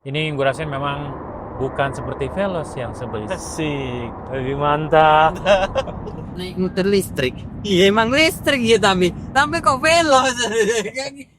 Ini gue rasain memang bukan seperti Veloz yang sebelumnya. Asik, lebih mantap. Naik motor listrik. Iya emang listrik ya tapi kok veloz.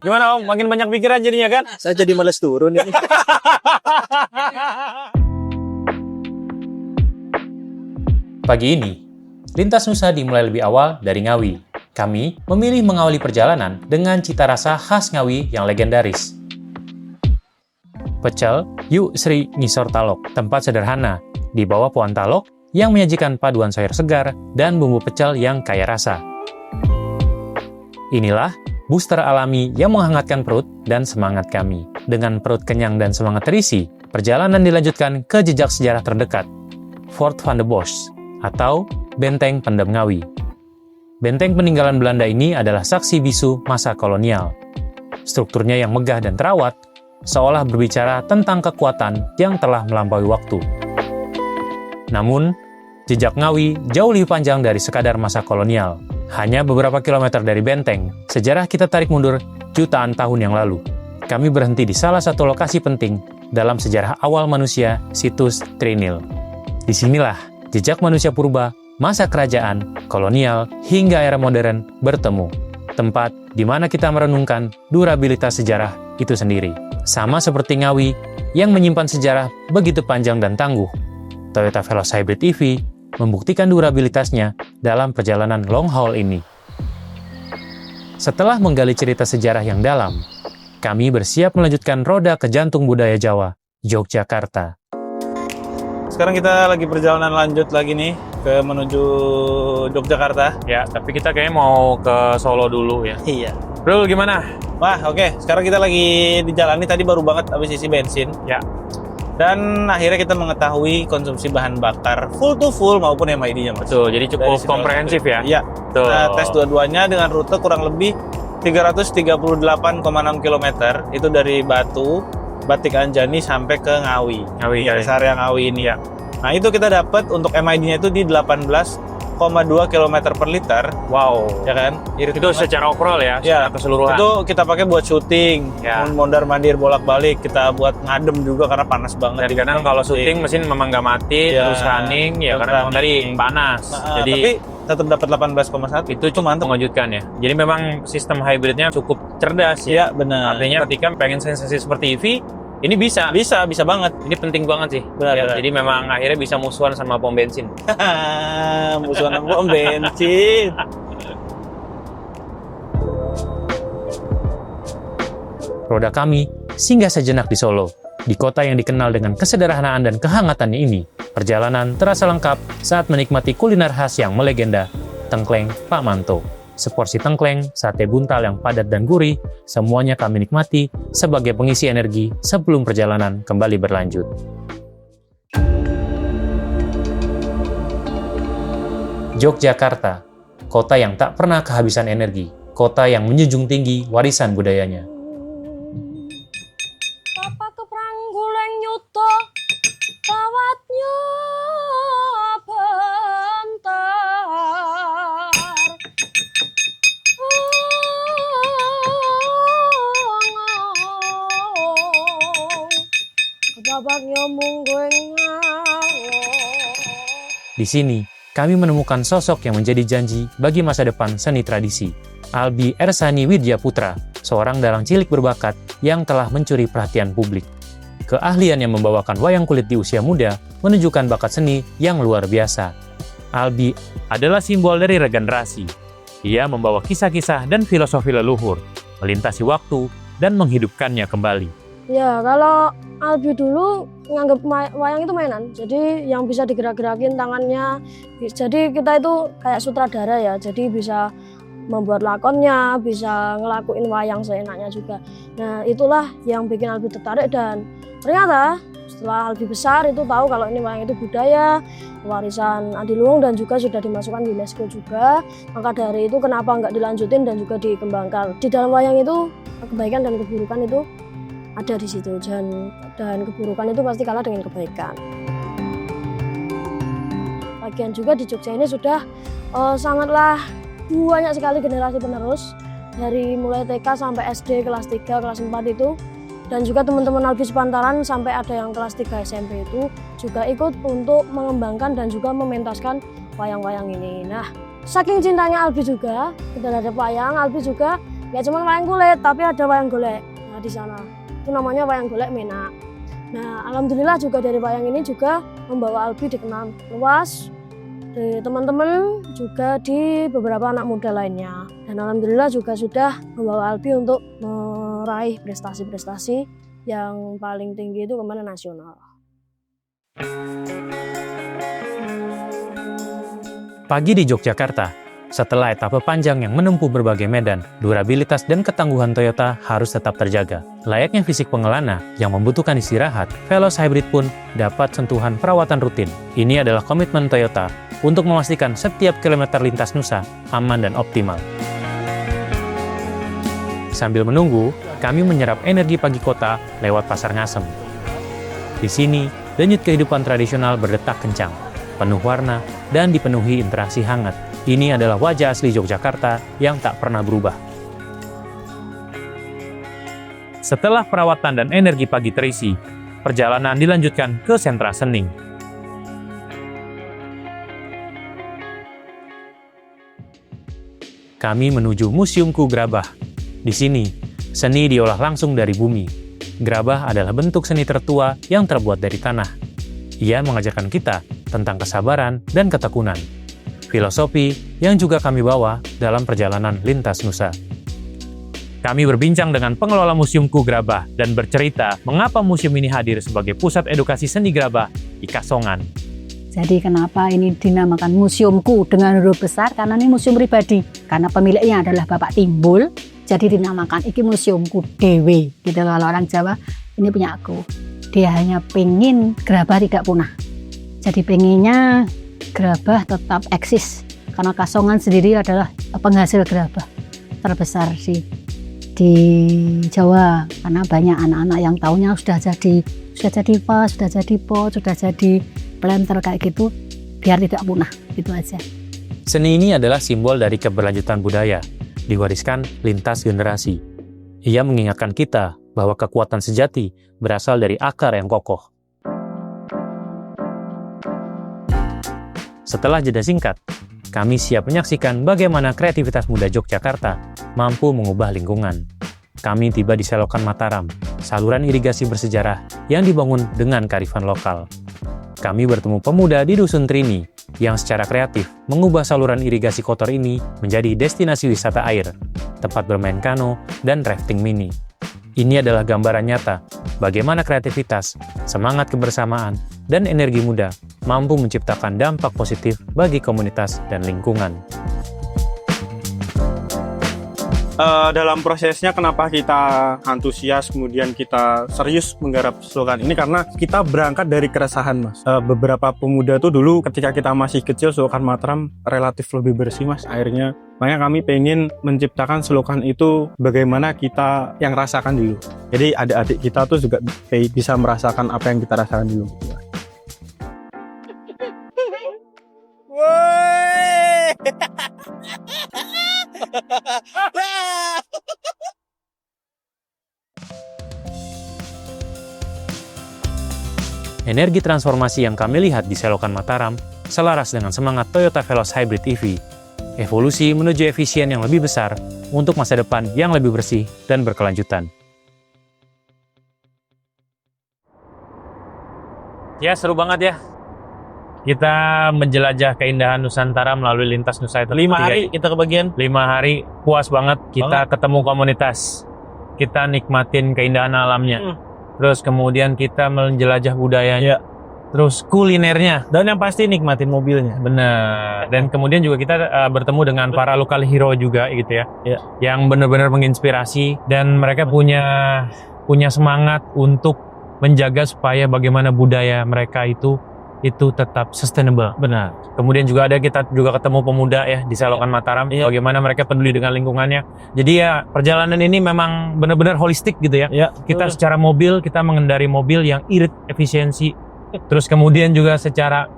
Gimana Om? Makin banyak pikiran jadinya kan? Saya jadi males turun ini. Pagi ini, Lintas Nusa dimulai lebih awal dari Ngawi. Kami memilih mengawali perjalanan dengan cita rasa khas Ngawi yang legendaris. Pecel Yu Sri Ngisor Talok, tempat sederhana di bawah pohon talok yang menyajikan paduan sayur segar dan bumbu pecel yang kaya rasa. Inilah booster alami yang menghangatkan perut dan semangat kami. Dengan perut kenyang dan semangat terisi, perjalanan dilanjutkan ke jejak sejarah terdekat, Fort van de Bosch atau Benteng Pendem Ngawi. Benteng peninggalan Belanda ini adalah saksi bisu masa kolonial. Strukturnya yang megah dan terawat, seolah berbicara tentang kekuatan yang telah melampaui waktu. Namun, jejak Ngawi jauh lebih panjang dari sekadar masa kolonial. Hanya beberapa kilometer dari benteng, sejarah kita tarik mundur jutaan tahun yang lalu. Kami berhenti di salah satu lokasi penting dalam sejarah awal manusia, situs Trinil. Disinilah jejak manusia purba, masa kerajaan, kolonial, hingga era modern bertemu. Tempat di mana kita merenungkan durabilitas sejarah itu sendiri. Sama seperti Ngawi yang menyimpan sejarah begitu panjang dan tangguh, Toyota Veloz Hybrid EV membuktikan durabilitasnya dalam perjalanan long haul ini. Setelah menggali cerita sejarah yang dalam, kami bersiap melanjutkan roda ke jantung budaya Jawa, Yogyakarta. Sekarang kita lagi perjalanan lanjut lagi nih ke menuju Yogyakarta. Ya, tapi kita kayaknya mau ke Solo dulu ya. Iya. Bro, gimana? Wah, oke. Sekarang kita lagi di jalan ini, tadi baru banget habis isi bensin. Ya. Dan akhirnya kita mengetahui konsumsi bahan bakar full to full maupun MID-nya, Mas. Betul, jadi cukup Dari komprehensif ya? Iya. Betul. Nah, tes dua-duanya dengan rute kurang lebih 338,6 km. Itu dari Batu, Batik Anjani sampai ke Ngawi. Ngawi, ya. Area Ngawi ini ya. Nah, itu kita dapat untuk MID-nya itu di 18,2 km per liter. Wow. Ya kan? Itu secara overall ya, Ya, secara keseluruhan. itu kita pakai buat syuting, Ya. mondar-mandir bolak-balik, kita buat ngadem juga karena panas banget. Dan kadang kalau syuting mesin memang nggak mati, Ya, terus running, ya terus karena memang tadi running. panas. Nah, Jadi tapi tetap dapat 18,1. itu cukup mantap. mengejutkan ya. Jadi memang sistem hybridnya cukup cerdas ya. Iya, benar. Artinya ketika pengen sensasi seperti EV, ini bisa. Bisa banget. Ini penting banget sih. Benar, Ya, benar. jadi memang akhirnya bisa musuhan sama pom bensin. Musuhan pom bensin. Roda kami singgah sejenak di Solo. Di kota yang dikenal dengan kesederhanaan dan kehangatannya ini, perjalanan terasa lengkap saat menikmati kuliner khas yang melegenda, tengkleng Pak Manto. Seporsi tengkleng, sate buntal yang padat dan gurih, semuanya kami nikmati sebagai pengisi energi sebelum perjalanan kembali berlanjut. Yogyakarta, kota yang tak pernah kehabisan energi, kota yang menjunjung tinggi warisan budayanya. Papa keprangguling nyuto tawatnya bentar. Kebabaknya mungguing Di sini, kami menemukan sosok yang menjadi janji bagi masa depan seni tradisi. Albi Ersani Widya Putra, seorang dalang cilik berbakat yang telah mencuri perhatian publik. Keahlian yang membawakan wayang kulit di usia muda menunjukkan bakat seni yang luar biasa. Albi adalah simbol dari regenerasi. Ia membawa kisah-kisah dan filosofi leluhur, melintasi waktu dan menghidupkannya kembali. Ya, kalau Albi dulu nganggap wayang itu mainan, jadi yang bisa digerak-gerakin tangannya. Jadi kita itu kayak sutradara ya, jadi bisa membuat lakonnya, bisa ngelakuin wayang seenaknya juga. Nah, itulah yang bikin Albi tertarik dan ternyata setelah Albi besar itu tahu kalau ini wayang itu budaya, warisan adiluhung dan juga sudah dimasukkan UNESCO juga. Maka dari itu kenapa nggak dilanjutin dan juga dikembangkan. Di dalam wayang itu kebaikan dan keburukan itu ada di situ, dan keburukan itu pasti kalah dengan kebaikan. Lagian juga di Jogja ini sudah sangatlah banyak sekali generasi penerus dari mulai TK sampai SD kelas 3, kelas 4 itu Dan juga teman-teman Albis Pantaran sampai ada yang kelas 3 SMP itu juga ikut untuk mengembangkan dan juga mementaskan wayang-wayang ini. Nah, saking cintanya Albis juga terhadap wayang, Albis juga nggak cuma wayang kulit, tapi ada wayang golek. Nah, di sana itu namanya wayang golek Menak. Nah, alhamdulillah juga dari wayang ini juga membawa Albi dikenal luas di teman-teman, juga di beberapa anak muda lainnya. Dan alhamdulillah juga sudah membawa Albi untuk meraih prestasi-prestasi yang paling tinggi itu kemana nasional. Pagi di Yogyakarta. Setelah etapa panjang yang menempuh berbagai medan, durabilitas dan ketangguhan Toyota harus tetap terjaga. Layaknya fisik pengelana yang membutuhkan istirahat, Veloz Hybrid pun dapat sentuhan perawatan rutin. Ini adalah komitmen Toyota untuk memastikan setiap kilometer lintas Nusa aman dan optimal. Sambil menunggu, kami menyerap energi pagi kota lewat Pasar Ngasem. Di sini, denyut kehidupan tradisional berdetak kencang, penuh warna, dan dipenuhi interaksi hangat. Ini adalah wajah asli Yogyakarta yang tak pernah berubah. Setelah perawatan dan energi pagi terisi, perjalanan dilanjutkan ke sentra Sening. Kami menuju Museum Ku Grabah. Di sini, seni diolah langsung dari bumi. Grabah adalah bentuk seni tertua yang terbuat dari tanah. Ia mengajarkan kita tentang kesabaran dan ketekunan. Filosofi yang juga kami bawa dalam perjalanan lintas Nusa. Kami berbincang dengan pengelola Museum Ku Grabah dan bercerita mengapa museum ini hadir sebagai pusat edukasi seni Grabah di Kasongan. Jadi kenapa ini dinamakan Museumku dengan huruf besar? Karena ini museum pribadi. Karena pemiliknya adalah Bapak Timbul, jadi dinamakan iki Museumku Dewe. Gitu kalau orang Jawa, ini punya aku. Dia hanya pengen Grabah tidak punah. Jadi pengennya Grabah tetap eksis karena Kasongan sendiri adalah penghasil Grabah terbesar di Jawa, karena banyak anak-anak yang tahunya sudah jadi vas, sudah jadi pot, sudah jadi planter kayak gitu, biar tidak punah, gitu aja. Seni ini adalah simbol dari keberlanjutan budaya, diwariskan lintas generasi. Ia mengingatkan kita bahwa kekuatan sejati berasal dari akar yang kokoh. Setelah jeda singkat, kami siap menyaksikan bagaimana kreativitas muda Yogyakarta mampu mengubah lingkungan. Kami tiba di Selokan Mataram, saluran irigasi bersejarah yang dibangun dengan kearifan lokal. Kami bertemu pemuda di Dusun Trini yang secara kreatif mengubah saluran irigasi kotor ini menjadi destinasi wisata air, tempat bermain kano, dan rafting mini. Ini adalah gambaran nyata bagaimana kreativitas, semangat kebersamaan, dan energi muda mampu menciptakan dampak positif bagi komunitas dan lingkungan. Dalam prosesnya kenapa kita antusias, kemudian kita serius menggarap slogan ini, karena kita berangkat dari keresahan, Mas. Beberapa pemuda tuh dulu ketika kita masih kecil, Selokan Mataram relatif lebih bersih, Mas, airnya. Makanya kami pengen menciptakan slogan itu bagaimana kita yang rasakan dulu. Jadi adik-adik kita tuh juga bisa merasakan apa yang kita rasakan dulu. Energi transformasi yang kami lihat di Selokan Mataram selaras dengan semangat Toyota Veloz Hybrid EV. Evolusi menuju efisien yang lebih besar untuk masa depan yang lebih bersih dan berkelanjutan. Ya, seru banget ya. Kita menjelajah keindahan Nusantara melalui lintas Nusa itu. 5 hari kita kebagian. 5 hari puas banget. Kita ketemu komunitas. Kita nikmatin keindahan alamnya. Terus kemudian kita menjelajah budayanya. Terus kulinernya. Dan yang pasti nikmatin mobilnya. Benar. Dan kemudian juga kita bertemu dengan para lokal hero juga gitu ya. Yang benar-benar menginspirasi. Dan mereka punya semangat untuk menjaga supaya bagaimana budaya mereka itu tetap sustainable. Benar. Kemudian kita juga ketemu pemuda ya di Selokan Mataram, bagaimana mereka peduli dengan lingkungannya. Jadi ya perjalanan ini memang benar-benar holistik gitu ya. Kita secara mobil, kita mengendari mobil yang irit efisiensi. Terus kemudian juga secara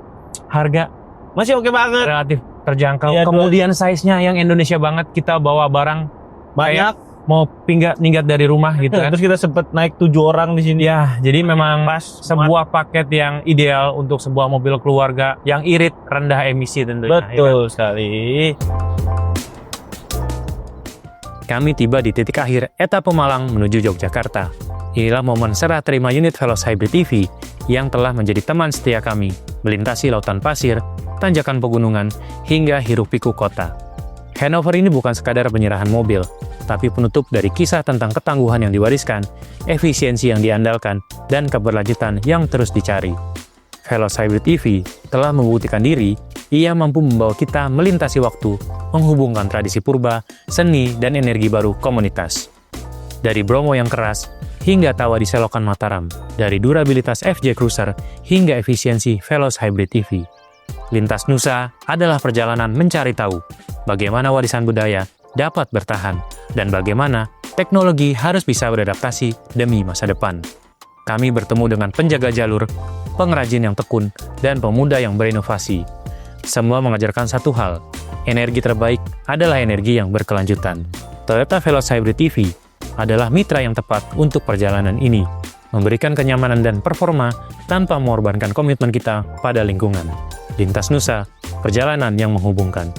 harga masih oke banget. Relatif terjangkau. Kemudian size-nya yang Indonesia banget, kita bawa barang banyak, mau minggat dari rumah gitu kan. Terus kita sempet naik 7 orang di sini. Ya, jadi memang Pas sebuah paket yang ideal untuk sebuah mobil keluarga yang irit, rendah emisi tentunya. Betul sekali. Kami tiba di titik akhir etapa Malang menuju Yogyakarta. Inilah momen serah terima unit Veloz Hybrid EV yang telah menjadi teman setia kami, melintasi lautan pasir, tanjakan pegunungan, hingga hiruk-pikuk kota. Handover ini bukan sekadar penyerahan mobil, tapi penutup dari kisah tentang ketangguhan yang diwariskan, efisiensi yang diandalkan, dan keberlanjutan yang terus dicari. Veloz Hybrid EV telah membuktikan diri, ia mampu membawa kita melintasi waktu, menghubungkan tradisi purba, seni, dan energi baru komunitas. Dari Bromo yang keras, hingga tawa di selokan Mataram, dari durabilitas FJ Cruiser, hingga efisiensi Veloz Hybrid EV. Lintas Nusa adalah perjalanan mencari tahu bagaimana warisan budaya dapat bertahan, dan bagaimana teknologi harus bisa beradaptasi demi masa depan. Kami bertemu dengan penjaga jalur, pengrajin yang tekun, dan pemuda yang berinovasi. Semua mengajarkan satu hal, energi terbaik adalah energi yang berkelanjutan. Toyota Veloz Hybrid EV adalah mitra yang tepat untuk perjalanan ini, memberikan kenyamanan dan performa tanpa mengorbankan komitmen kita pada lingkungan. Lintas Nusa, perjalanan yang menghubungkan.